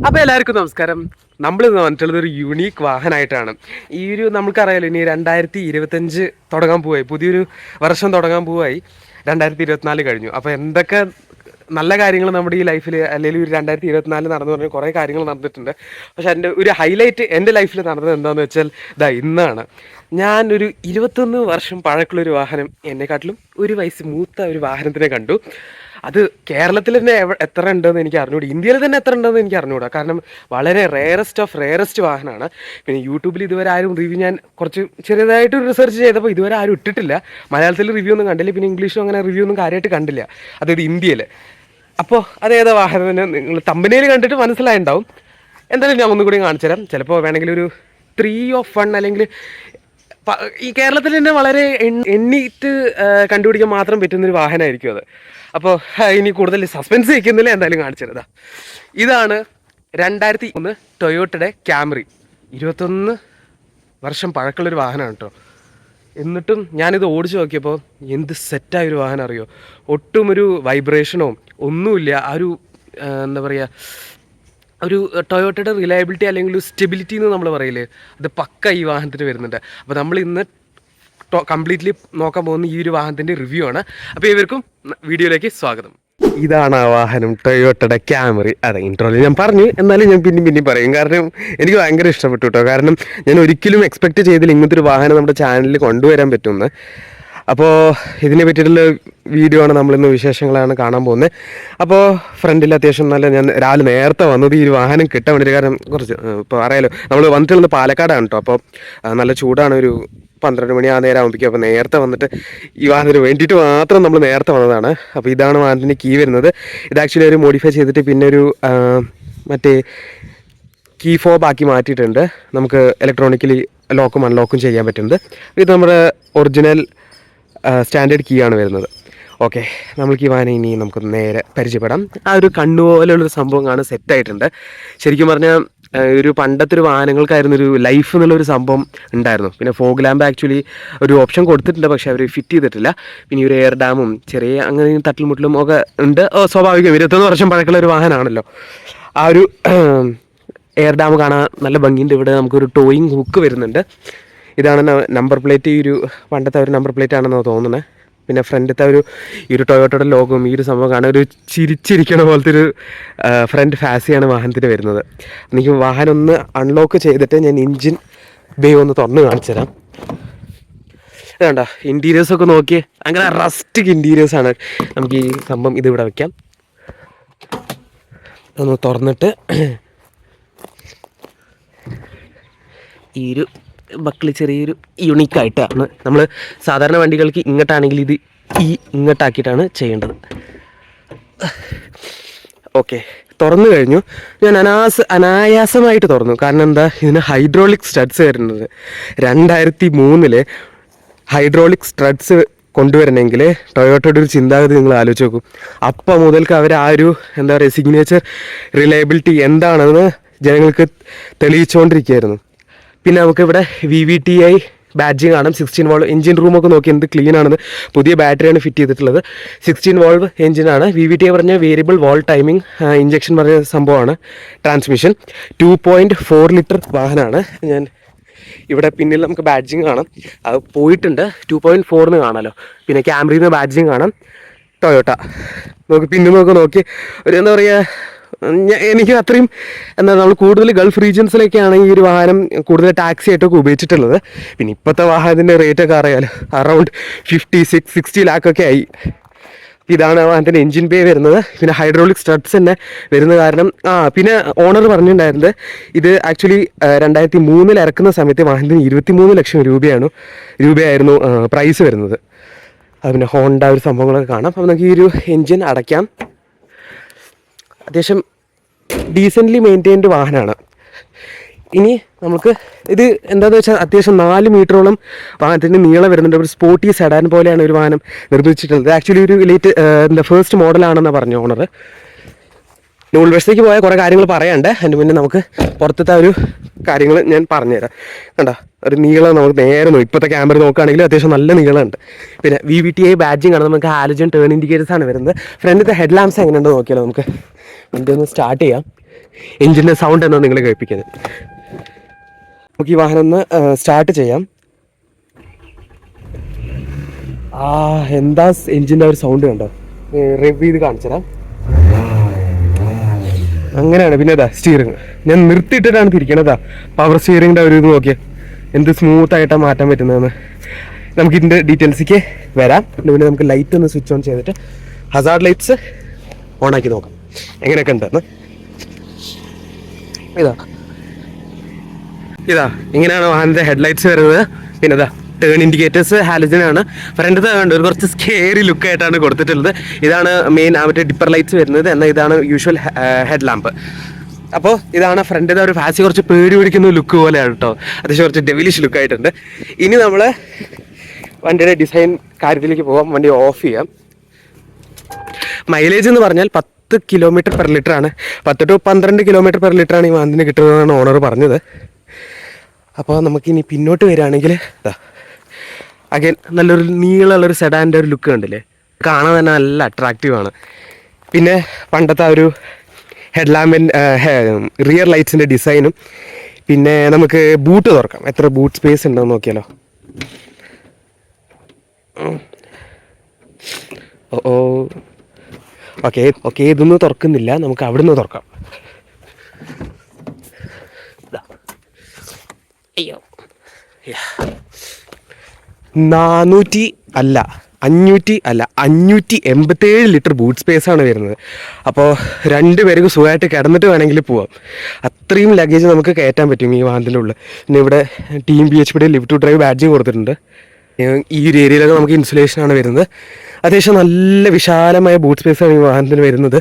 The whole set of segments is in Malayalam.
അപ്പോൾ എല്ലാവർക്കും നമസ്കാരം. നമ്മളിന്ന് വന്നിട്ടുള്ളത് ഒരു യുണീക്ക് വാഹനമായിട്ടാണ്. നമുക്കറിയാലോ, ഇനി 2025 തുടങ്ങാൻ പോവായി, പുതിയൊരു വർഷം തുടങ്ങാൻ പോവായി. 2024 കഴിഞ്ഞു. അപ്പോൾ എന്തൊക്കെ നല്ല കാര്യങ്ങൾ നമ്മുടെ ഈ ലൈഫിൽ, അല്ലെങ്കിൽ ഒരു 2024 നടന്നു പറഞ്ഞാൽ കുറേ കാര്യങ്ങൾ നടന്നിട്ടുണ്ട്. പക്ഷെ എൻ്റെ ഒരു ഹൈലൈറ്റ് എൻ്റെ ലൈഫിൽ നടന്നത് എന്താണെന്ന് വെച്ചാൽ ഇന്നാണ്. ഞാനൊരു 21 വർഷം പഴക്കമുള്ളൊരു വാഹനം, എന്നെക്കാട്ടിലും ഒരു വയസ്സ് മൂത്ത ഒരു വാഹനത്തിനെ കണ്ടു. അത് കേരളത്തിൽ തന്നെ എത്ര ഉണ്ടെന്ന് എനിക്ക് അറിഞ്ഞുകൂടാ, ഇന്ത്യയിൽ തന്നെ എത്ര ഉണ്ടെന്ന് എനിക്ക് അറിഞ്ഞുകൂടാ. കാരണം വളരെ റെയറസ്റ്റ് വാഹനമാണ്. പിന്നെ യൂട്യൂബിൽ ഇതുവരെ ആരും റിവ്യൂ, ഞാൻ കുറച്ച് ചെറിയതായിട്ട് റിസർച്ച് ചെയ്തപ്പോൾ ഇതുവരെ ആരും ഇട്ടിട്ടില്ല. മലയാളത്തിൽ റിവ്യൂ ഒന്നും കണ്ടില്ല, പിന്നെ ഇംഗ്ലീഷും അങ്ങനെ റിവ്യൂ ഒന്നും കാര്യമായിട്ട് കണ്ടില്ല, അതായത് ഇന്ത്യയിൽ. അപ്പോൾ അതേതാ വാഹനം നിങ്ങൾ തമ്പനയിൽ കണ്ടിട്ട് മനസ്സിലായിട്ടുണ്ടാവും. എന്തായാലും ഞാൻ ഒന്നും കൂടി കാണിച്ചു തരാം. ചിലപ്പോൾ വേണമെങ്കിൽ ഒരു 3 of 1 അല്ലെങ്കിൽ ഈ കേരളത്തിൽ തന്നെ വളരെ എണ്ണീറ്റ് കണ്ടുപിടിക്കാൻ മാത്രം പറ്റുന്നൊരു വാഹനമായിരിക്കും അത്. അപ്പോൾ ഇനി കൂടുതൽ സസ്പെൻസ് വയ്ക്കുന്നില്ല, എന്തായാലും കാണിച്ചു തരാം. ഇതാണ് 2001 ടൊയോട്ടയുടെ ക്യാമറി. 21 വർഷം പഴക്കമുള്ളൊരു വാഹനമാണ് കേട്ടോ. എന്നിട്ടും ഞാനിത് ഓടിച്ചു നോക്കിയപ്പോൾ എന്ത് സെറ്റായൊരു വാഹനം അറിയോ. ഒട്ടും ഒരു വൈബ്രേഷനോ ഒന്നുമില്ല. ആ ഒരു എന്താ പറയുക, ഒരു ടൊയോട്ടയുടെ റിലയബിലിറ്റി അല്ലെങ്കിൽ ഒരു സ്റ്റെബിലിറ്റി എന്ന് നമ്മൾ പറയില്ലേ, അത് പക്ക ഈ വാഹനത്തിന് വരുന്നുണ്ട്. അപ്പോൾ നമ്മൾ ഇന്ന് കംപ്ലീറ്റ്ലി നോക്കാൻ പോകുന്ന ഈ ഒരു വാഹനത്തിൻ്റെ റിവ്യൂ ആണ്. അപ്പോൾ ഇവർക്കും വീഡിയോയിലേക്ക് സ്വാഗതം. ഇതാണ് ആ വാഹനം, ടൊയോട്ടയുടെ ക്യാമറി. അതെ, ഇൻട്രോയിൽ ഞാൻ പറഞ്ഞു, എന്നാലും ഞാൻ പിന്നെയും പറയും, കാരണം എനിക്ക് ഭയങ്കര ഇഷ്ടപ്പെട്ടു കേട്ടോ. കാരണം ഞാൻ ഒരിക്കലും എക്സ്പെക്റ്റ് ചെയ്തില്ല ഇങ്ങനത്തെ ഒരു വാഹനം നമ്മുടെ ചാനലിൽ കൊണ്ടുവരാൻ പറ്റുമെന്ന്. അപ്പോൾ ഇതിനെ പറ്റിയിട്ടുള്ള വീഡിയോ ആണ്, നമ്മളിന്ന് വിശേഷങ്ങളാണ് കാണാൻ പോകുന്നത്. അപ്പോൾ ഫ്രണ്ടിൽ അത്യാവശ്യം ഞാൻ രാവിലെ നേരത്തെ വന്നത് ഈ ഒരു വാഹനം കിട്ടാൻ വേണ്ടിയിട്ട്. കാരണം കുറച്ച് ഇപ്പോൾ അറിയാലോ, നമ്മൾ വന്നിട്ടുള്ളത് പാലക്കാടാണ് കേട്ടോ. അപ്പോൾ നല്ല ചൂടാണ്, ഒരു 12 മണി ആ നേരം ആകുമ്പോഴേക്കും. അപ്പോൾ നേരത്തെ വന്നിട്ട് ഈ വാഹനത്തിന് വേണ്ടിയിട്ട് മാത്രം നമ്മൾ നേരത്തെ വന്നതാണ്. അപ്പോൾ ഇതാണ് വാഹനത്തിൻ്റെ കീ വരുന്നത്. ഇത് ആക്ച്വലി ഒരു മോഡിഫൈ ചെയ്തിട്ട് പിന്നെ ഒരു മറ്റേ കീ ഫോബ് ആക്കി മാറ്റിയിട്ടുണ്ട്. നമുക്ക് ഇലക്ട്രോണിക്കലി ലോക്കും അൺലോക്കും ചെയ്യാൻ പറ്റുന്നത്. ഇത് നമ്മുടെ ഒറിജിനൽ സ്റ്റാൻഡേർഡ് കീ ആണ് വരുന്നത്. ഓക്കെ, നമ്മൾക്ക് ഈ വാഹനം ഇനി നമുക്ക് നേരെ പരിചയപ്പെടാം. ആ ഒരു കണ്ണുപോലുള്ളൊരു സംഭവം കാണാൻ സെറ്റായിട്ടുണ്ട്. ശരിക്കും പറഞ്ഞാൽ ഒരു പണ്ടത്തെ ഒരു വാഹനങ്ങൾക്കായിരുന്നു ഒരു ലൈഫ് എന്നുള്ളൊരു സംഭവം ഉണ്ടായിരുന്നു. പിന്നെ ഫോഗ് ലാമ്പ് ആക്ച്വലി ഒരു ഓപ്ഷൻ കൊടുത്തിട്ടുണ്ട്, പക്ഷേ അവർ ഫിറ്റ് ചെയ്തിട്ടില്ല. പിന്നെ ഒരു എയർ ഡാമും ചെറിയ അങ്ങനെ തട്ടിൽമുട്ടലും ഒക്കെ ഉണ്ട്. സ്വാഭാവികം, 21 വർഷം പഴക്കമുള്ള ഒരു വാഹനമാണല്ലോ. ആ ഒരു എയർ ഡാം കാണാൻ നല്ല ഭംഗിയുണ്ട്. ഇവിടെ നമുക്കൊരു ടോയിങ് ഹുക്ക് വരുന്നുണ്ട്. ഇതാണ് നമ്പർ പ്ലേറ്റ്. ഈ ഒരു പണ്ടത്തെ ഒരു നമ്പർ പ്ലേറ്റ് ആണെന്നാണ് തോന്നുന്നത്. പിന്നെ ഫ്രണ്ടത്തെ ഈ ഒരു ടൊയോട്ടയുടെ ലോഗോയും ഈ ഒരു സംഭവം കാണാൻ ഒരു ചിരിച്ചിരിക്കണ പോലത്തെ ഒരു ഫ്രണ്ട് ഫാസിയാണ് വാഹനത്തിന് വരുന്നത്. എനിക്ക് വാഹനം ഒന്ന് അൺലോക്ക് ചെയ്തിട്ട് ഞാൻ എൻജിൻ ബേ ഒന്ന് തുറന്ന് കാണിച്ചു തരാം. ഇതാണ്ട ഇൻറ്റീരിയേഴ്സൊക്കെ നോക്കി, അങ്ങനെ റസ്റ്റിക് ഇൻറ്റീരിയേഴ്സാണ്. നമുക്ക് ഈ സംഭവം ഇതിവിടെ വയ്ക്കാം. ഒന്ന് തുറന്നിട്ട് ഈ ഒരു ബക്കിൾ ചെറിയൊരു യുണീക്കായിട്ടാണ്. നമ്മൾ സാധാരണ വണ്ടികൾക്ക് ഇങ്ങോട്ടാണെങ്കിൽ ഇത് ഇങ്ങോട്ടാക്കിയിട്ടാണ് ചെയ്യേണ്ടത്. ഓക്കെ, തുറന്നു കഴിഞ്ഞു. ഞാൻ അനായാസമായിട്ട് തുറന്നു. കാരണം എന്താ, ഇതിന് ഹൈഡ്രോളിക് സ്റ്റഡ്സ് വരുന്നത്. 2003 ഹൈഡ്രോളിക് സ്റ്റഡ്സ് കൊണ്ടുവരണമെങ്കിൽ ടൊയോട്ടയുടെ ഒരു ചിന്താഗതി നിങ്ങൾ ആലോചിച്ച് നോക്കും. അപ്പം മുതൽക്ക് അവർ ആ ഒരു എന്താ പറയുക, സിഗ്നേച്ചർ റിലയബിലിറ്റി എന്താണെന്ന് ജനങ്ങൾക്ക് തെളിയിച്ചുകൊണ്ടിരിക്കുകയായിരുന്നു. പിന്നെ നമുക്കിവിടെ VVTi ബാഡ്ജിങ് കാണാം. 16 വോൾവ് എഞ്ചിൻ റൂമൊക്കെ നോക്കി എന്ത് ക്ലീൻ ആണെന്ന്. പുതിയ ബാറ്ററിയാണ് ഫിറ്റ് ചെയ്തിട്ടുള്ളത്. 16 വോൾവ് എഞ്ചിനാണ്. VVTi പറഞ്ഞ വേരിയബിൾ വോൾ ടൈമിങ് ഇഞ്ചക്ഷൻ പറഞ്ഞ സംഭവമാണ്. ട്രാൻസ്മിഷൻ 2.4 ലിറ്റർ വാഹനമാണ്. ഞാൻ ഇവിടെ പിന്നിൽ നമുക്ക് ബാഡ്ജിങ് കാണാം, അത് പോയിട്ടുണ്ട്. 2.4 കാണാമല്ലോ. പിന്നെ ക്യാമറയിൽ നിന്ന് ബാഡ്ജിങ് കാണാം. ടൊയോട്ട നോക്കി പിന്നിൽ നോക്കി ഒരു എന്താ പറയുക, എനിക്ക് അത്രയും നമ്മൾ കൂടുതൽ ഗൾഫ് റീജിയൻസിലൊക്കെയാണ് ഈ ഒരു വാഹനം കൂടുതൽ ടാക്സി ആയിട്ടൊക്കെ ഉപയോഗിച്ചിട്ടുള്ളത്. പിന്നെ ഇപ്പോഴത്തെ വാഹനത്തിൻ്റെ റേറ്റൊക്കെ അറിയാലോ, അറൗണ്ട് 56-60 ലാഖൊക്കെ ആയി. ഇതാണ് വാഹനത്തിൻ്റെ എൻജിൻ ബേ വരുന്നത്. പിന്നെ ഹൈഡ്രോളിക് സ്റ്റഡ്സ് തന്നെ വരുന്ന കാരണം പിന്നെ ഓണർ പറഞ്ഞിട്ടുണ്ടായിരുന്നത് ഇത് ആക്ച്വലി 2003 ഇറക്കുന്ന സമയത്ത് വാഹനത്തിന് 23 ലക്ഷം രൂപയായിരുന്നു പ്രൈസ് വരുന്നത്. പിന്നെ ഹോണ്ട ഒരു സംഭവങ്ങളൊക്കെ കാണാം. അപ്പോൾ നമുക്ക് ഈ ഒരു എൻജിൻ അടയ്ക്കാം. അത്യാവശ്യം ഡീസൻ്റ്ലി മെയിൻറ്റെയിൻഡ് വാഹനമാണ്. ഇനി നമുക്ക് ഇത് എന്താണെന്ന് വെച്ചാൽ അത്യാവശ്യം 4 മീറ്ററോളം വാഹനത്തിൻ്റെ നീളം വരുന്നുണ്ട്. ഒരു സ്പോർട്ടി സെഡാൻ പോലെയാണ് ഒരു വാഹനം നിർമ്മിച്ചിട്ടുള്ളത്. ആക്ച്വലി ഒരു ഫസ്റ്റ് മോഡലാണെന്നാണ് പറഞ്ഞു ഓണർ. ഉൾവശത്തേക്ക് പോയാൽ കുറേ കാര്യങ്ങൾ പറയാണ്ട്. അതിന് മുന്നേ നമുക്ക് പുറത്തത്തെ ഒരു കാര്യങ്ങൾ ഞാൻ പറഞ്ഞുതരാം. കണ്ടോ, ഒരു നീളം നമുക്ക് നേരെ നോക്കും. ഇപ്പോഴത്തെ ക്യാമറ നോക്കുകയാണെങ്കിൽ അത്യാവശ്യം നല്ല നീളമുണ്ട്. പിന്നെ VVTi ബാഡ്ജിങ് ആണ്. നമുക്ക് ഹാലജൻ ടേൺ ഇൻഡിക്കേറ്റേഴ്സ് ആണ് വരുന്നത്. ഫ്രണ്ടിലത്തെ ഹെഡ് ലാംപ്സ് എങ്ങനെയുണ്ടോ നോക്കിയാലോ. നമുക്ക് വണ്ടി ഒന്ന് സ്റ്റാർട്ട് ചെയ്യാം. എഞ്ചിൻ്റെ സൗണ്ട് എന്നാണ് നിങ്ങൾ കേൾപ്പിക്കുന്നത്. നമുക്ക് ഈ വാഹനം ഒന്ന് സ്റ്റാർട്ട് ചെയ്യാം. എന്താ എഞ്ചിൻ്റെ ഒരു സൗണ്ട് കണ്ടോ? റിവ്യൂ ചെയ്ത് കാണിച്ചുതരാം. അങ്ങനെയാണ്. പിന്നെ അതാ സ്റ്റിയറിങ് ഞാൻ നിർത്തിയിട്ടിട്ടാണ് തിരിക്കണതാ. പവർ സ്റ്റിയറിങ്ങിൻ്റെ ഒരു ഇത് നോക്കിയാൽ എന്ത് സ്മൂത്തായിട്ടാണ് മാറ്റാൻ പറ്റുന്നതെന്ന്. നമുക്ക് ഇതിൻ്റെ ഡീറ്റെയിൽസിലേക്ക് വരാം. പിന്നെ നമുക്ക് ലൈറ്റ് ഒന്ന് സ്വിച്ച് ഓൺ ചെയ്തിട്ട് ഹസാർഡ് ലൈറ്റ്സ് ഓണാക്കി നോക്കാം എങ്ങനെയൊക്കെ ഉണ്ടെന്ന്. ഇതാ ഇങ്ങനെയാണ് വാഹനത്തിൻ്റെ ഹെഡ്ലൈറ്റ്സ് വരുന്നത്. പിന്നെ ഇതാ ടേൺ ഇൻഡിക്കേറ്റേഴ്സ് ഹാലജനാണ്. ഫ്രണ്ട് കണ്ട് ഒരു കുറച്ച് സ്കേറി ലുക്കായിട്ടാണ് കൊടുത്തിട്ടുള്ളത്. ഇതാണ് മെയിൻ മറ്റേ ഡിപ്പർ ലൈറ്റ്സ് വരുന്നത്. എന്നാൽ ഇതാണ് യൂഷ്വൽ ഹെഡ് ലാമ്പ്. അപ്പോൾ ഇതാണ് ഫ്രണ്ടിൻ്റെ ഒരു ഫാസി കുറച്ച് പേടി പിടിക്കുന്ന ലുക്ക് പോലെയാണ് കേട്ടോ. അത്യാവശ്യം കുറച്ച് ഡെവിലിഷ് ലുക്കായിട്ടുണ്ട്. ഇനി നമ്മൾ വണ്ടിയുടെ ഡിസൈൻ കാര്യത്തിലേക്ക് പോകാം. വണ്ടി ഓഫ് ചെയ്യാം. മൈലേജ് എന്ന് പറഞ്ഞാൽ 10 കിലോമീറ്റർ പെർ ലിറ്റർ ആണ്. 10 to 12 കിലോമീറ്റർ പെർ ലിറ്റർ ആണ് ഈ വാഹനത്തിന് കിട്ടുന്നതെന്നാണ് ഓണർ പറഞ്ഞത്. അപ്പോൾ നമുക്കിനി പിന്നോട്ട് വരികയാണെങ്കിൽ അഗൈൻ നല്ലൊരു നീളമുള്ളൊരു സെഡാൻ്റെ ഒരു ലുക്ക് കണ്ടില്ലേ, കാണാൻ തന്നെ നല്ല അട്രാക്റ്റീവാണ്. പിന്നെ പണ്ടത്തെ ഒരു ഹെഡ് ലാമ്പിൻ റിയർ ലൈറ്റ്സിൻ്റെ ഡിസൈനും. പിന്നെ നമുക്ക് ബൂട്ട് തുറക്കാം. എത്ര ബൂട്ട് സ്പേസ് ഉണ്ടെന്ന് നോക്കിയാലോ. ഓക്കെ ഇതൊന്നും തുറക്കുന്നില്ല. നമുക്ക് അവിടെ നിന്ന് തുറക്കാം. അയ്യോ 587 ലിറ്റർ ബൂട്ട് സ്പേസ് ആണ് വരുന്നത്. അപ്പോൾ 2 പേർക്ക് സുഖമായിട്ട് കിടന്നിട്ട് വേണമെങ്കിൽ പോവാം. അത്രയും ലഗേജ് നമുക്ക് കയറ്റാൻ പറ്റും ഈ വാഹനത്തിൻ്റെ ഉള്ളിൽ. പിന്നെ ഇവിടെ ടീം BHPയുടെ ലിവ് ടു ഡ്രൈവ് ബാഡ്ജിങ് കൊടുത്തിട്ടുണ്ട്. ഈ ഒരു ഏരിയയിലൊക്കെ നമുക്ക് ഇൻസുലേഷനാണ് വരുന്നത്. അത്യാവശ്യം നല്ല വിശാലമായ ബൂട്ട് സ്പേസാണ് ഈ വാഹനത്തിന് വരുന്നത്.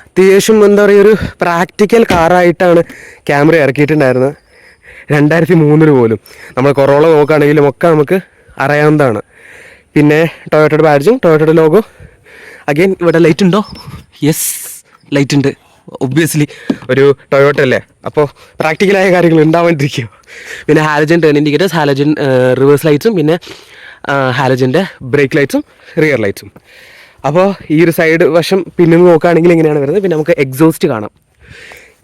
അത്യാവശ്യം എന്താ പറയുക, ഒരു പ്രാക്ടിക്കൽ കാറായിട്ടാണ് ക്യാമറ ഇറക്കിയിട്ടുണ്ടായിരുന്നത്. 2003 പോലും നമ്മൾ കൊറോള നോക്കുകയാണെങ്കിലും ഒക്കെ നമുക്ക് അറിയാവുന്നതാണ്. പിന്നെ ടൊയോട്ടയുടെ ബാഡ്ജും ടൊയോട്ടയുടെ ലോഗോ. അഗൈൻ ഇവിടെ ലൈറ്റ് ഉണ്ടോ? യെസ്, ലൈറ്റ് ഉണ്ട്. ഒബ്വിയസ്ലി ഒരു ടൊയോട്ട അല്ലേ, അപ്പോൾ പ്രാക്ടിക്കലായ കാര്യങ്ങൾ ഉണ്ടാവാണ്ടിരിക്കുമോ. പിന്നെ halogen turn indicators, halogen reverse ലൈറ്റ്സും, പിന്നെ ഹാലജൻ്റെ ബ്രേക്ക് ലൈറ്റ്സും റിയർ ലൈറ്റ്സും. അപ്പോൾ ഈ ഒരു സൈഡ് വശം പിന്നെ നോക്കുകയാണെങ്കിൽ ഇങ്ങനെയാണ് വരുന്നത്. പിന്നെ നമുക്ക് എക്സോസ്റ്റ് കാണാം.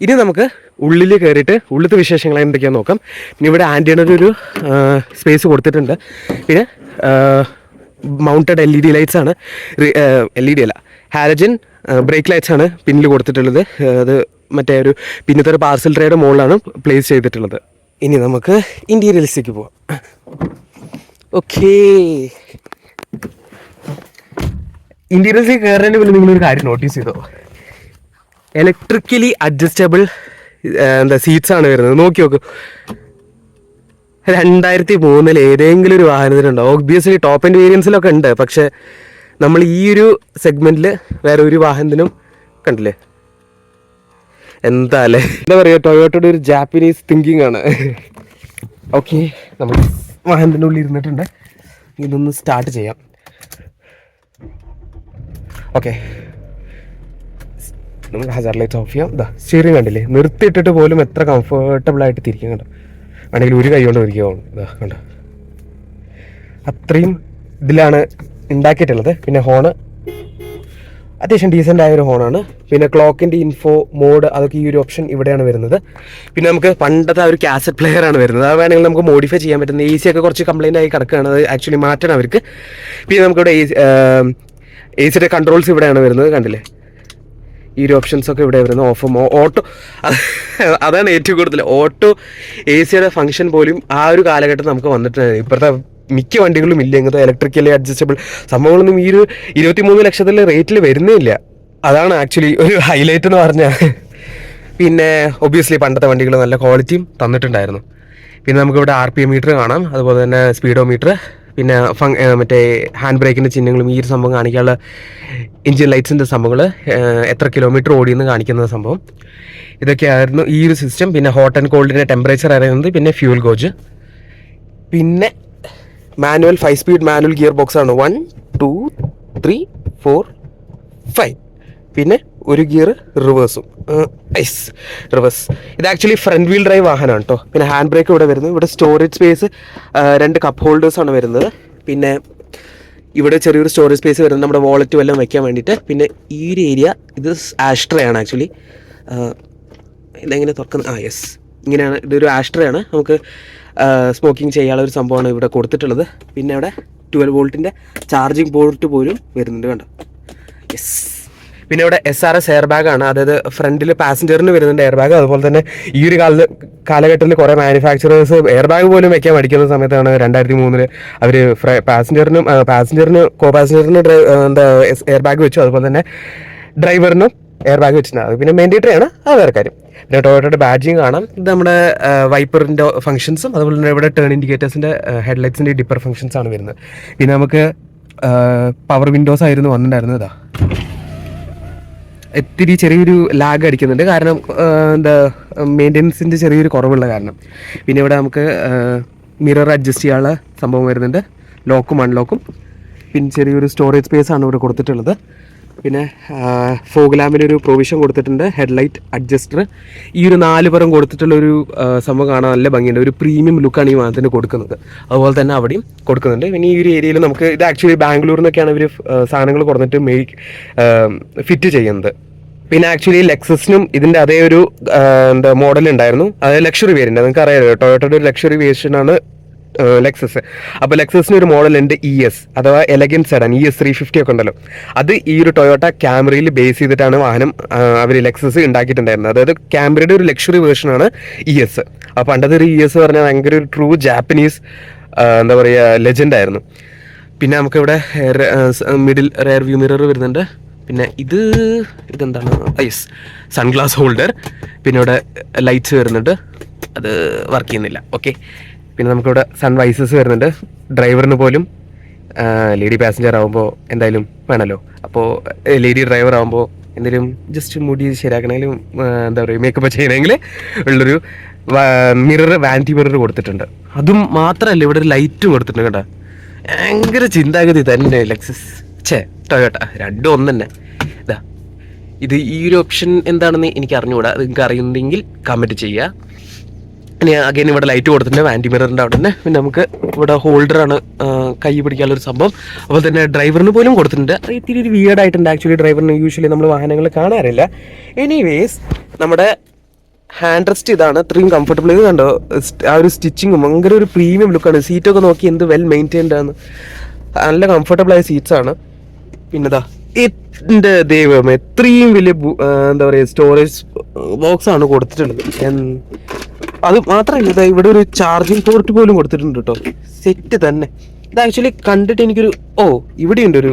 ഇനി നമുക്ക് ഉള്ളിൽ കയറിയിട്ട് ഉള്ളിലത്തെ വിശേഷങ്ങൾ എന്തൊക്കെയാണെന്ന് നോക്കാം. പിന്നെ ഇവിടെ ആൻറ്റിയുടെ ഒരു സ്പേസ് കൊടുത്തിട്ടുണ്ട്. പിന്നെ മൗണ്ടഡ് LED ലൈറ്റ്സ് ആണ്. LED അല്ല, ഹാലജൻ ബ്രേക്ക് ലൈറ്റ്സ് ആണ് പിന്നിൽ കൊടുത്തിട്ടുള്ളത്. അത് മറ്റേ ഒരു പിന്നത്തെ ഒരു പാർസൽ ട്രേയുടെ മുകളിലാണ് പ്ലേസ് ചെയ്തിട്ടുള്ളത്. ഇനി നമുക്ക് ഇൻറ്റീരിയൽസിലേക്ക് പോവാം. ഓക്കേ, ഇൻറ്റീരിയൽസിൽ കയറുന്നതിന് മുന്നേ നിങ്ങളൊരു കാര്യം നോട്ടീസ് ചെയ്തോ? ഇലക്ട്രിക്കലി അഡ്ജസ്റ്റബിൾ സീറ്റ്സ് ആണ് വരുന്നത്. നോക്കി നോക്കൂ. 2003 ഏതെങ്കിലും ഒരു വാഹനത്തിനുണ്ടോ? ഒബ്വിയസ്ലി ടോപ്പ് ആൻഡ് വേരിയൻസിലൊക്കെ ഉണ്ട്, പക്ഷെ നമ്മൾ ഈ ഒരു സെഗ്മെന്റിൽ വേറെ ഒരു വാഹനത്തിനും കണ്ടില്ലേ. എന്താ പറയുക, ടൊയോട്ടയുടെ ഒരു ജാപ്പനീസ് തിങ്കിങ് ആണ്. ഓക്കെ, നമ്മൾ വാഹനത്തിൻ്റെ ഉള്ളിൽ ഇരുന്നിട്ടുണ്ട്. ഇതൊന്ന് സ്റ്റാർട്ട് ചെയ്യാം. ഓക്കെ, നമുക്ക് ഹസാർഡ് ലൈറ്റ്സ് ഓഫ് ചെയ്യാം. സ്റ്റിയറിംഗ് കണ്ടില്ലേ, നിർത്തിയിട്ടിട്ട് പോലും എത്ര കംഫർട്ടബിൾ ആയിട്ട് തിരിക്കും കണ്ടോ. ആണെങ്കിൽ ഒരു കൈ കൊണ്ട് തിരിക്കുകയാണ്. കണ്ടോ, അത്രയും ഇതിലാണ് ഉണ്ടാക്കിയിട്ടുള്ളത്. പിന്നെ ഹോണ് അത്യാവശ്യം ഡീസൻ്റ് ആയ ഒരു ഹോണാണ്. പിന്നെ ക്ലോക്കിൻ്റെ ഇൻഫോ മോഡ് അതൊക്കെ ഈ ഒരു ഓപ്ഷൻ ഇവിടെയാണ് വരുന്നത്. പിന്നെ നമുക്ക് പണ്ടത്തെ ഒരു കാസറ്റ് പ്ലെയർ ആണ് വരുന്നത്. അത് വേണമെങ്കിൽ നമുക്ക് മോഡിഫൈ ചെയ്യാൻ പറ്റുന്ന. AC ഒക്കെ കുറച്ച് കംപ്ലൈൻ്റ് ആയി കിടക്കുകയാണ്, അത് ആക്ച്വലി മാറ്റണം അവർക്ക്. പിന്നെ നമുക്കിവിടെ AC കൺട്രോൾസ് ഇവിടെയാണ് വരുന്നത്. കണ്ടില്ലേ, ഈ ഒരു ഓപ്ഷൻസൊക്കെ ഇവിടെ വരുന്നത്. ഓട്ടോ അതാണ് ഏറ്റവും കൂടുതൽ. ഓട്ടോ AC ഫംഗ്ഷൻ പോലും ആ ഒരു കാലഘട്ടം നമുക്ക് വന്നിട്ടുണ്ട്. ഇപ്പോഴത്തെ മിക്ക വണ്ടികളും ഇല്ല ഇങ്ങനത്തെ ഇലക്ട്രിക്കലി അഡ്ജസ്റ്റബിൾ സംഭവങ്ങളൊന്നും ഈ ഒരു 23 ലക്ഷത്തിൻ്റെ റേറ്റിൽ വരുന്നേ ഇല്ല. അതാണ് ആക്ച്വലി ഒരു ഹൈലൈറ്റ് എന്ന് പറഞ്ഞാൽ. പിന്നെ ഒബ്വിയസ്ലി പണ്ടത്തെ വണ്ടികൾ നല്ല ക്വാളിറ്റിയും തന്നിട്ടുണ്ടായിരുന്നു. പിന്നെ നമുക്കിവിടെ RPM മീറ്റർ കാണാം, അതുപോലെ തന്നെ സ്പീഡോമീറ്റർ, പിന്നെ മറ്റേ ഹാൻഡ് ബ്രേക്കിൻ്റെ ചിഹ്നങ്ങളും ഈ ഒരു സംഭവം കാണിക്കാനുള്ള എഞ്ചിൻ ലൈറ്റ്സിൻ്റെ സംഭവങ്ങൾ, എത്ര കിലോമീറ്റർ ഓടിയെന്ന് കാണിക്കുന്ന സംഭവം. ഇതൊക്കെയായിരുന്നു ഈ ഒരു സിസ്റ്റം. പിന്നെ ഹോട്ട് ആൻഡ് കോൾഡിൻ്റെ ടെമ്പറേച്ചർ അറിയുന്നത്. പിന്നെ ഫ്യൂൽ ഗോജ്. പിന്നെ manual 5 speed manual gear box ആണ്. 1 2 3 4 5. പിന്നെ ഒരു ഗിയർ റിവേഴ്സും. റിവേഴ്സ് ഇത് ആക്ച്വലി ഫ്രണ്ട് വീൽ ഡ്രൈവ് വാഹനമാണ് കേട്ടോ. പിന്നെ ഹാൻഡ് ബ്രേക്ക് ഇവിടെ വരുന്നത്. ഇവിടെ സ്റ്റോറേജ് സ്പേസ് 2 കപ്പ് ഹോൾഡേഴ്സാണ് വരുന്നത്. പിന്നെ ഇവിടെ ചെറിയൊരു സ്റ്റോറേജ് സ്പേസ് വരുന്നത് നമ്മുടെ വാളറ്റ് വല്ലതും വയ്ക്കാൻ വേണ്ടിയിട്ട്. പിന്നെ ഈ ഒരു ഏരിയ ഇത് ആഷ്ട്രേ ആണ് ആക്ച്വലി. ഇതെങ്ങനെ തുറക്കുന്നത്? യെസ്, ഇങ്ങനെയാണ്. ഇതൊരു ആഷ്ട്രയാണ്, നമുക്ക് സ്മോക്കിംഗ് ചെയ്യാനുള്ള ഒരു സംഭവമാണ് ഇവിടെ കൊടുത്തിട്ടുള്ളത്. പിന്നെ ഇവിടെ 12 വോൾട്ടിൻ്റെ ചാർജിങ് പോർട്ട് പോലും വരുന്നുണ്ട്, കണ്ടോ. യെസ്. പിന്നെ ഇവിടെ SRS എയർ ബാഗാണ്, അതായത് ഫ്രണ്ടിൽ പാസഞ്ചറിന് വരുന്നുണ്ട് എയർ ബാഗ്. അതുപോലെ തന്നെ ഈ ഒരു കാലഘട്ടത്തിൽ കുറേ മാനുഫാക്ചറേഴ്സ് എയർ ബാഗ് പോലും വെക്കാൻ പഠിക്കുന്ന സമയത്താണ് 2003 അവർ പാസഞ്ചറിന് കോ പാസഞ്ചറിന് എയർ ബാഗ് വെച്ചു. അതുപോലെ തന്നെ ഡ്രൈവറിനും എയർ ബാഗ് വെച്ചിട്ടുണ്ട്. അത് പിന്നെ മാൻഡേറ്ററി ആണ്, അത് വേറെ കാര്യം. പിന്നെ ടൊയോട്ടയുടെ ബാഡ്ജിങ് കാണാം. ഇത് നമ്മുടെ വൈപ്പറിൻ്റെ ഫംഗ്ഷൻസും അതുപോലെ തന്നെ ഇവിടെ ടേൺ ഇൻഡിക്കേറ്റേഴ്സിൻ്റെ ഹെഡ്ലൈറ്റ്സിൻ്റെ ഡിപ്പർ ഫംഗ്ഷൻസ് ആണ് വരുന്നത്. പിന്നെ നമുക്ക് പവർ വിൻഡോസ് ആയിരുന്നു വന്നിട്ടുണ്ടായിരുന്നത്. ഇതാ ഇത്തിരി ചെറിയൊരു ലാഗ് അടിക്കുന്നുണ്ട്, കാരണം മെയിൻ്റെനൻസിൻ്റെ ചെറിയൊരു കുറവുള്ള കാരണം. പിന്നെ ഇവിടെ നമുക്ക് മിറർ അഡ്ജസ്റ്റ് ചെയ്യാനുള്ള സംഭവം വരുന്നുണ്ട്, ലോക്കും അൺലോക്കും. പിന്നെ ചെറിയൊരു സ്റ്റോറേജ് സ്പേസ് ആണ് ഇവിടെ കൊടുത്തിട്ടുള്ളത്. പിന്നെ ഫോഗ് ലാമ്പിനൊരു പ്രൊവിഷൻ കൊടുത്തിട്ടുണ്ട്, ഹെഡ്ലൈറ്റ് അഡ്ജസ്റ്റർ. ഈ ഒരു 4 പുറം കൊടുത്തിട്ടുള്ളൊരു സംഭവം കാണാൻ നല്ല ഭംഗിയുണ്ട്, ഒരു പ്രീമിയം ലുക്കാണ് ഈ വാഹനത്തിന് കൊടുക്കുന്നത്. അതുപോലെ തന്നെ അവിടെയും കൊടുക്കുന്നുണ്ട്. പിന്നെ ഈ ഒരു ഏരിയയിൽ നമുക്ക് ഇത് ആക്ച്വലി ബാംഗ്ലൂരിൽ നിന്നൊക്കെയാണ് ഇവർ സാധനങ്ങൾ കൊടുത്തിട്ട് ഫിറ്റ് ചെയ്യുന്നത്. പിന്നെ ആക്ച്വലി ലെക്സസിനും ഇതിൻ്റെ അതേ ഒരു മോഡൽ ഉണ്ടായിരുന്നു, അതായത് ലക്ഷറി വേരിയൻ്റ്. നിങ്ങൾക്ക് അറിയാമല്ലോ, ടൊയോട്ടയുടെ ഒരു ലക്ഷറി വേരിയൻ്റാണ് ലെക്സസ്. അപ്പോൾ ലെക്സസിന് ഒരു മോഡലുണ്ട് ES, അഥവാ എലഗൻ സെഡാൻ, ES 350 ഒക്കെ ഉണ്ടല്ലോ. അത് ഈ ഒരു ടൊയോട്ട ക്യാമറയിൽ ബേസ് ചെയ്തിട്ടാണ് വാഹനം അവർ ലെക്സസ് ഉണ്ടാക്കിയിട്ടുണ്ടായിരുന്നത്. അതായത് ക്യാമറയുടെ ഒരു ലക്ഷറി വേർഷനാണ് ES. അപ്പോൾ പണ്ടത്തെ ഒരു ES പറഞ്ഞാൽ ഭയങ്കര ഒരു ട്രൂ ജാപ്പനീസ് എന്താ പറയുക ലെജൻഡായിരുന്നു. പിന്നെ നമുക്കിവിടെ മിഡിൽ റെയർ വ്യൂ മിറർ വരുന്നുണ്ട്. പിന്നെ ഇതെന്താണ്? Yes, sunglass holder. പിന്നെ ഇവിടെ ലൈറ്റ്സ് വരുന്നുണ്ട്, അത് വർക്ക് ചെയ്യുന്നില്ല. ഓക്കെ. പിന്നെ നമുക്കിവിടെ സൺവൈസസ് വരുന്നുണ്ട്. ഡ്രൈവറിന് പോലും ലേഡി പാസഞ്ചർ ആകുമ്പോൾ എന്തായാലും വേണമല്ലോ. അപ്പോൾ ലേഡി ഡ്രൈവർ ആകുമ്പോൾ എന്തെങ്കിലും ജസ്റ്റ് മുടി ശരിയാക്കണമെങ്കിലും എന്താ പറയുക മേക്കപ്പ് ചെയ്യണമെങ്കിൽ ഉള്ളൊരു വാനിറ്റി മിറർ കൊടുത്തിട്ടുണ്ട്. അതും മാത്രമല്ല, ഇവിടെ ഒരു ലൈറ്റും കൊടുത്തിട്ടുണ്ട് കേട്ടോ. ഭയങ്കര ചിന്താഗതി തന്നെ ലെക്സസ്, ടൊയോട്ട രണ്ടും ഒന്ന് തന്നെ. ഇതാ ഇത് ഈ ഒരു ഓപ്ഷൻ എന്താണെന്ന് എനിക്ക് അറിഞ്ഞുകൂടാ, അത് നിങ്ങൾക്ക് അറിയുന്നുണ്ടെങ്കിൽ കമൻറ്റ് ചെയ്യുക. ഇനി അഗൈൻ ഇവിടെ ലൈറ്റ് കൊടുത്തിട്ടുണ്ട് ആൻറ്റി മിററിൻ്റെ അവിടെ തന്നെ. പിന്നെ നമുക്ക് ഇവിടെ ഹോൾഡറാണ് കൈ പിടിക്കാനുള്ളൊരു സംഭവം. അതുപോലെ തന്നെ ഡ്രൈവറിന് പോലും കൊടുത്തിട്ടുണ്ട്. അത് ഇത്തിരി ഒരു വിയേർഡായിട്ടുണ്ട് ആക്ച്വലി. ഡ്രൈവറിന് യൂഷ്വലി നമ്മൾ വാഹനങ്ങൾ കാണാറില്ല. എനിവേസ് നമ്മുടെ ഹാൻഡ് റെസ്റ്റ് ഇതാണ്, ഇത്രയും കംഫർട്ടബിൾ. ഇത് കണ്ടോ, ആ ഒരു സ്റ്റിച്ചിങ്ങും ഭയങ്കര ഒരു പ്രീമിയം ലുക്കാണ്. സീറ്റൊക്കെ നോക്കി എന്ത് വെൽ മെയിൻറ്റൈൻഡ് ആണ്, നല്ല കംഫർട്ടബിളായ സീറ്റ്സാണ്. പിന്നെതാ എൻ്റെ ദൈവം, എത്രയും വലിയ എന്താ പറയുക സ്റ്റോറേജ് ബോക്സ് ആണ് കൊടുത്തിട്ടുള്ളത്. അത് മാത്രമല്ല, ഇതാ ഇവിടെ ഒരു ചാർജിങ് പോർട്ട് പോലും കൊടുത്തിട്ടുണ്ട് കേട്ടോ. സെറ്റ് തന്നെ. ഇത് ആക്ച്വലി കണ്ടിട്ട് എനിക്കൊരു ഇവിടെയുണ്ട് ഒരു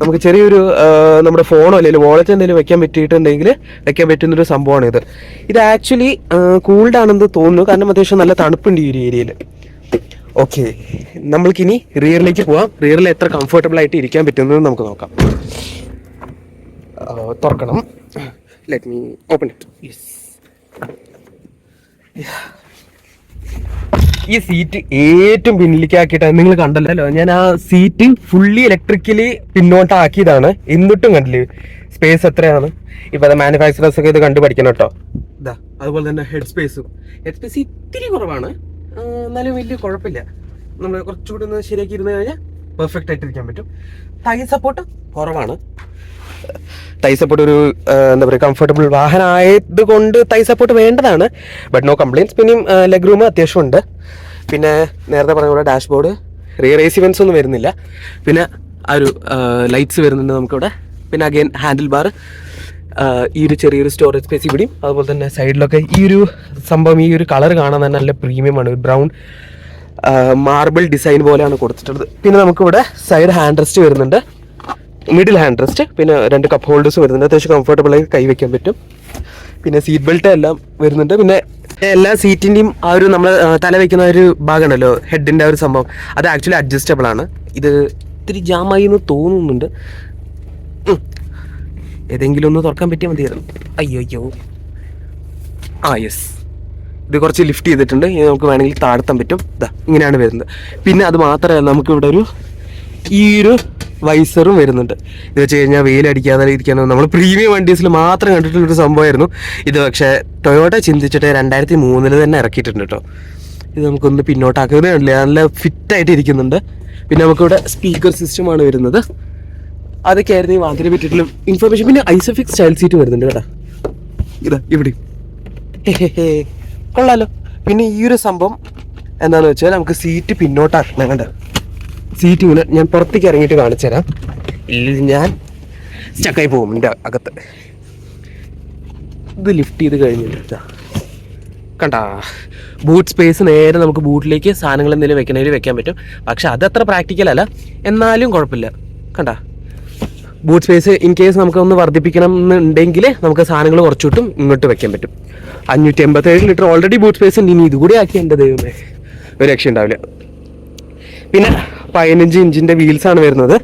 നമുക്ക് ചെറിയൊരു നമ്മുടെ ഫോണോ അല്ലെങ്കിൽ വാളറ്റ് എന്തെങ്കിലും വെക്കാൻ പറ്റുന്നൊരു സംഭവമാണ് ഇത്. ഇത് ആക്ച്വലി കൂൾഡ് ആണെന്ന് തോന്നുന്നു, കാരണം അത്യാവശ്യം നല്ല തണുപ്പുണ്ട് ഈ ഒരു ഏരിയയിൽ. ഓക്കെ, നമ്മൾക്കിനി റിയറിലേക്ക് പോവാം. റിയറിൽ എത്ര കംഫർട്ടബിൾ ആയിട്ട് ഇരിക്കാൻ പറ്റുന്നത് നമുക്ക് നോക്കാം. തുറക്കണം. Let me open it. Yes. ഈ സീറ്റ് ഏറ്റവും പിന്നിലേക്കാക്കിയിട്ടാണ്, നിങ്ങൾ കണ്ടല്ലോ, ഞാൻ ആ സീറ്റ് ഫുള്ളി ഇലക്ട്രിക്കലി പിന്നോട്ടാക്കിയതാണ്. എന്നിട്ടും കണ്ടില്ലേ സ്പേസ് എത്രയാണ്. ഇപ്പം അത് മാനുഫാക്ചറേഴ്സ് ഒക്കെ ഇത് കണ്ടു പഠിക്കണം കേട്ടോ. ഇതാ അതുപോലെ തന്നെ ഹെഡ് സ്പേസ് ഇത്തിരി കുറവാണ്, എന്നാലും വലിയ കുഴപ്പമില്ല. നമ്മൾ കുറച്ചുകൂടി ഒന്ന് ശരിയാക്കി ഇരുന്ന് കഴിഞ്ഞാൽ പെർഫെക്റ്റ് ആയിട്ട് ഇരിക്കാൻ പറ്റും. ടൈ സപ്പോർട്ട് കുറവാണ്. ടൈ സപ്പോർട്ട് ഒരു എന്താ പറയുക കംഫർട്ടബിൾ വാഹനമായത് കൊണ്ട് ടൈ സപ്പോർട്ട് വേണ്ടതാണ്, ബട്ട് നോ കംപ്ലയിൻസ്. പിന്നെയും ലെഗ് റൂം അത്യാവശ്യമുണ്ട്. പിന്നെ നേരത്തെ പറഞ്ഞ പോലെ ഡാഷ്ബോർഡ്, റിയർ AC വെൻസ് ഒന്നും വരുന്നില്ല. പിന്നെ ആ ഒരു ലൈറ്റ്സ് വരുന്നുണ്ട് നമുക്കിവിടെ. പിന്നെ അഗൈൻ ഹാൻഡിൽ ബാർ, ഈ ഒരു ചെറിയൊരു സ്റ്റോറേജ് സ്പേസ് ഇവിടെയും. അതുപോലെ തന്നെ സൈഡിലൊക്കെ ഈ ഒരു സംഭവം, ഈ ഒരു കളർ കാണാൻ തന്നെ നല്ല പ്രീമിയമാണ്. ഒരു ബ്രൗൺ മാർബിൾ ഡിസൈൻ പോലെയാണ് കൊടുത്തിട്ടുള്ളത്. പിന്നെ നമുക്കിവിടെ സൈഡ് ഹാൻഡ് റെസ്റ്റ് വരുന്നുണ്ട്, മിഡിൽ ഹാൻഡ് റെസ്റ്റ്. പിന്നെ 2 കപ്പ് ഹോൾഡേഴ്സ് വരുന്നുണ്ട്, അത്യാവശ്യം കംഫർട്ടബിളായി കൈവയ്ക്കാൻ പറ്റും. പിന്നെ സീറ്റ് ബെൽറ്റ് എല്ലാം വരുന്നുണ്ട്. പിന്നെ എല്ലാ സീറ്റിൻ്റെയും ആ ഒരു നമ്മൾ തല വയ്ക്കുന്ന ഒരു ഭാഗമുണ്ടല്ലോ, ഹെഡിൻ്റെ ആ ഒരു സംഭവം, അത് ആക്ച്വലി അഡ്ജസ്റ്റബിൾ ആണ്. ഇത് ഇത്തിരി ജാമായി എന്ന് തോന്നുന്നുണ്ട്. ഏതെങ്കിലും ഒന്ന് തുറക്കാൻ പറ്റിയാൽ മതിയായിരുന്നു. അയ്യോ. യെസ്, ഇത് കുറച്ച് ലിഫ്റ്റ് ചെയ്തിട്ടുണ്ട്. ഇത് നമുക്ക് വേണമെങ്കിൽ താഴ്ത്താൻ പറ്റും. ഇതാ ഇങ്ങനെയാണ് വരുന്നത്. പിന്നെ അത് മാത്രമല്ല, നമുക്കിവിടെ ഈ ഒരു വൈസറും വരുന്നുണ്ട്. ഇത് വെച്ച് കഴിഞ്ഞാൽ വെയിലടിക്കാതെ ഇരിക്കാനോ നമ്മൾ പ്രീമിയം വണ്ടീസിൽ മാത്രം കണ്ടിട്ടുള്ളൊരു സംഭവമായിരുന്നു ഇത്. പക്ഷേ ടൊയോട്ട ചിന്തിച്ചിട്ട് 2003 തന്നെ ഇറക്കിയിട്ടുണ്ട് കേട്ടോ. ഇത് നമുക്കൊന്ന് പിന്നോട്ടാക്കുന്നത് കണ്ടില്ല, നല്ല ഫിറ്റായിട്ട് ഇരിക്കുന്നുണ്ട്. പിന്നെ നമുക്കിവിടെ സ്പീക്കർ സിസ്റ്റമാണ് വരുന്നത്. അതൊക്കെയായിരുന്നു ഈ വാഹനത്തിനെ പറ്റിയിട്ടുള്ള ഇൻഫർമേഷൻ. പിന്നെ ഐസോഫിക്സ് സ്റ്റൈൽ സീറ്റ് വരുന്നുണ്ട് കേട്ടോ. ഇതാ ഇവിടെ കൊള്ളാലോ. പിന്നെ ഈ ഒരു സംഭവം എന്താണെന്ന് വെച്ചാൽ നമുക്ക് സീറ്റ് പിന്നോട്ടാക്കണം. കണ്ട സീറ്റ് ഇങ്ങനെ ഞാൻ പുറത്തേക്ക് ഇറങ്ങിയിട്ട് കാണിച്ചു തരാം. ഇല്ലെങ്കിൽ ഞാൻ സ്റ്റക്കായി പോകും എൻ്റെ അകത്ത്. ഇത് ലിഫ്റ്റ് ചെയ്ത് കഴിഞ്ഞിട്ട് കണ്ടാ ബൂട്ട് സ്പേസ് നേരെ നമുക്ക് ബൂട്ടിലേക്ക് സാധനങ്ങൾ എന്തെങ്കിലും വെക്കണമെങ്കിൽ വെക്കാൻ പറ്റും. പക്ഷെ അതത്ര പ്രാക്ടിക്കൽ അല്ല, എന്നാലും കുഴപ്പമില്ല. കണ്ടാ ബൂട്ട് സ്പേസ് ഇൻ കേസ് നമുക്ക് ഒന്ന് വർദ്ധിപ്പിക്കണം എന്നുണ്ടെങ്കിൽ നമുക്ക് സാധനങ്ങൾ കുറച്ചുകൂട്ടും ഇങ്ങോട്ട് വെക്കാൻ പറ്റും. 587 ലിറ്റർ ഓൾറെഡി ബൂട്ട് സ്പേസ് ഉണ്ട്. ഇനി ഇതുകൂടി ആക്കി എൻ്റെ ദൈവമേ ഒരു രക്ഷ ഉണ്ടാവില്ല. പിന്നെ 15 ഇഞ്ചിൻ്റെ വീൽസാണ് വരുന്നത്.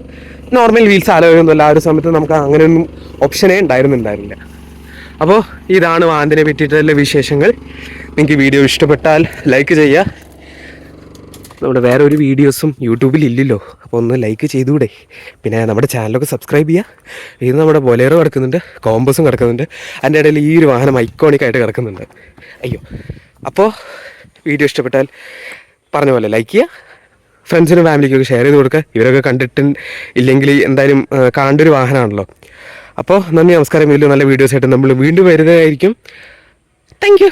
നോർമൽ വീൽസ് ആലോചിക്കുന്നില്ല. ആ ഒരു സമയത്ത് നമുക്ക് അങ്ങനെയൊന്നും ഓപ്ഷനേ ഉണ്ടായിരുന്നില്ല. അപ്പോൾ ഇതാണ് വാഹനത്തിനെ പറ്റിയിട്ടുള്ള വിശേഷങ്ങൾ. നിങ്ങൾക്ക് വീഡിയോ ഇഷ്ടപ്പെട്ടാൽ ലൈക്ക് ചെയ്യുക. നമ്മുടെ വേറെ ഒരു വീഡിയോസും യൂട്യൂബിൽ ഇല്ലല്ലോ, അപ്പോൾ ഒന്ന് ലൈക്ക് ചെയ്തുകൂടെ. പിന്നെ നമ്മുടെ ചാനലൊക്കെ സബ്സ്ക്രൈബ് ചെയ്യുക. ഇത് നമ്മുടെ ബൊലേറോ കിടക്കുന്നുണ്ട്, കോമ്പസും കിടക്കുന്നുണ്ട്. അതിൻ്റെ ഇടയിൽ ഈ ഒരു വാഹനം ഐക്കോണിക്കായിട്ട് കിടക്കുന്നുണ്ട്. അയ്യോ. അപ്പോൾ വീഡിയോ ഇഷ്ടപ്പെട്ടാൽ പറഞ്ഞ പോലെ ലൈക്ക് ചെയ്യുക, ഫ്രണ്ട്സിനും ഫാമിലിക്കൊക്കെ ഷെയർ ചെയ്ത് കൊടുക്കുക. ഇവരൊക്കെ കണ്ടിട്ട് ഇല്ലെങ്കിൽ എന്തായാലും കാണേണ്ട ഒരു വാഹനമാണല്ലോ. അപ്പോൾ നന്ദി, നമസ്കാരം. വലിയ നല്ല വീഡിയോസായിട്ട് നമ്മൾ വീണ്ടും വരുന്നതായിരിക്കും. Thank you.